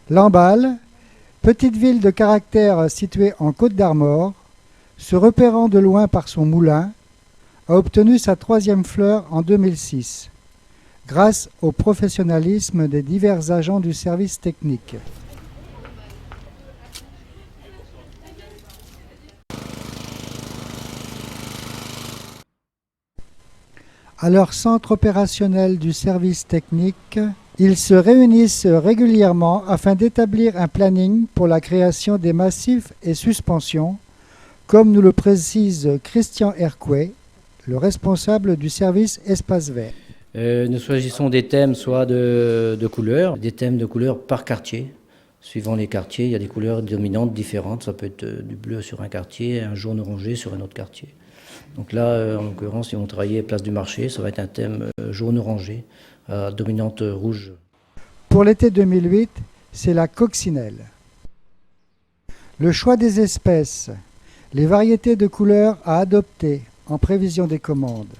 Lamballe, petite ville de caractère située en Côte d'Armor, se repérant de loin par son moulin, a obtenu sa 3e fleur en 2006, grâce au professionnalisme des divers agents du service technique. À leur centre opérationnel du service technique, ils se réunissent régulièrement afin d'établir un planning pour la création des massifs et suspensions, comme nous le précise Christian Hercouet, le responsable du service espace vert. Nous choisissons des thèmes soit de couleurs, des thèmes de couleurs par quartier. Suivant les quartiers, il y a des couleurs dominantes différentes. Ça peut être du bleu sur un quartier, un jaune orangé sur un autre quartier. Donc là, en l'occurrence, si on travaillait place du marché, ça va être un thème jaune orangé, dominante rouge. Pour l'été 2008, c'est la coccinelle. Le choix des espèces, les variétés de couleurs à adopter en prévision des commandes,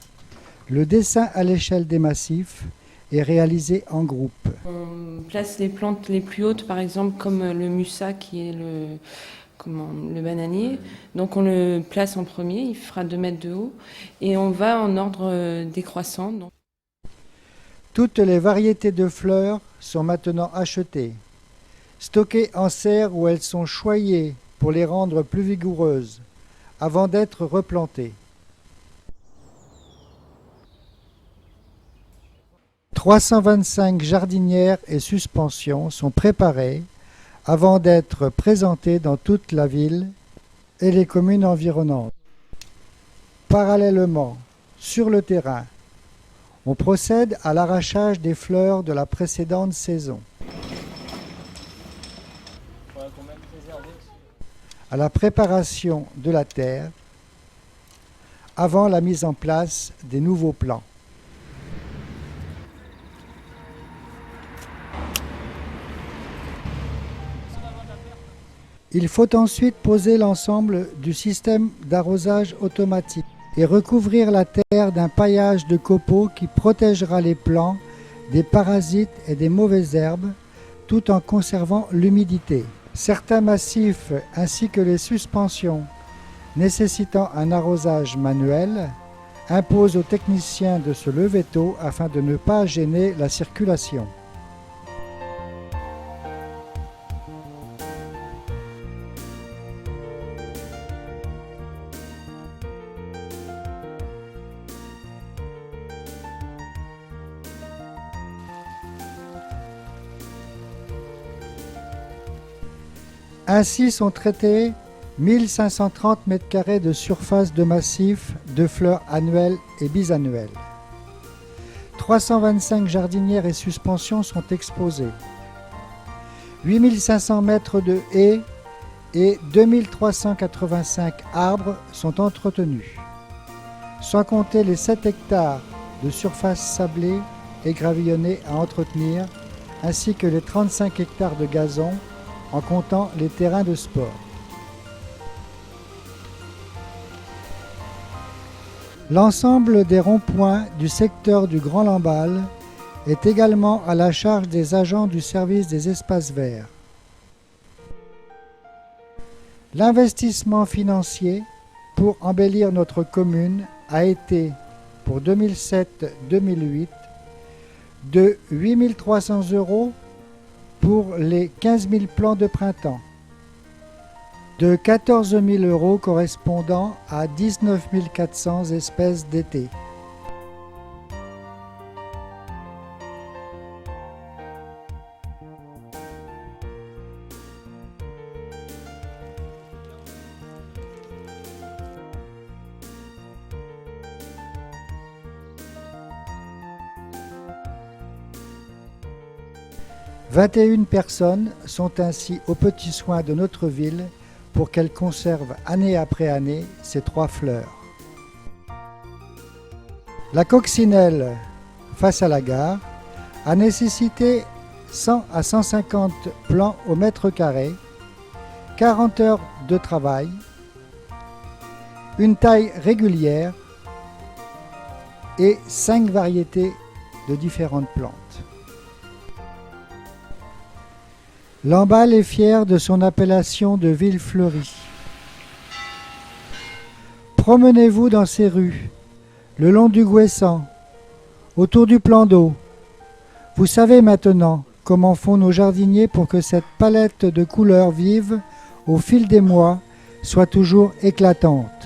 le dessin à l'échelle des massifs est réalisé en groupe. On place les plantes les plus hautes, par exemple, comme le musa qui est le bananier. Donc on le place en premier, il fera 2 mètres de haut, et on va en ordre décroissant. Toutes les variétés de fleurs sont maintenant achetées, stockées en serre où elles sont choyées pour les rendre plus vigoureuses, avant d'être replantées. 325 jardinières et suspensions sont préparées avant d'être présentées dans toute la ville et les communes environnantes. Parallèlement, sur le terrain, on procède à l'arrachage des fleurs de la précédente saison, à la préparation de la terre, avant la mise en place des nouveaux plants. Il faut ensuite poser l'ensemble du système d'arrosage automatique et recouvrir la terre d'un paillage de copeaux qui protégera les plants des parasites et des mauvaises herbes tout en conservant l'humidité. Certains massifs ainsi que les suspensions nécessitant un arrosage manuel imposent aux techniciens de se lever tôt afin de ne pas gêner la circulation. Ainsi sont traités 1530 m² de surface de massifs de fleurs annuelles et bisannuelles. 325 jardinières et suspensions sont exposées. 8500 mètres de haies et 2385 arbres sont entretenus, sans compter les 7 hectares de surface sablée et gravillonnée à entretenir, ainsi que les 35 hectares de gazon en comptant les terrains de sport. L'ensemble des ronds-points du secteur du Grand Lamballe est également à la charge des agents du service des espaces verts. L'investissement financier pour embellir notre commune a été, pour 2007-2008, de 8 300 € pour les 15 000 plants de printemps, de 14 000 € correspondant à 19 400 espèces d'été. « 21 personnes sont ainsi aux petits soins de notre ville pour qu'elle conserve année après année ses 3 fleurs. » La coccinelle, face à la gare, a nécessité 100 à 150 plants au mètre carré, 40 heures de travail, une taille régulière et 5 variétés de différentes plantes. Lamballe est fier de son appellation de ville fleurie. Promenez-vous dans ces rues, le long du Gouessant, autour du plan d'eau. Vous savez maintenant comment font nos jardiniers pour que cette palette de couleurs vives, au fil des mois, soit toujours éclatante.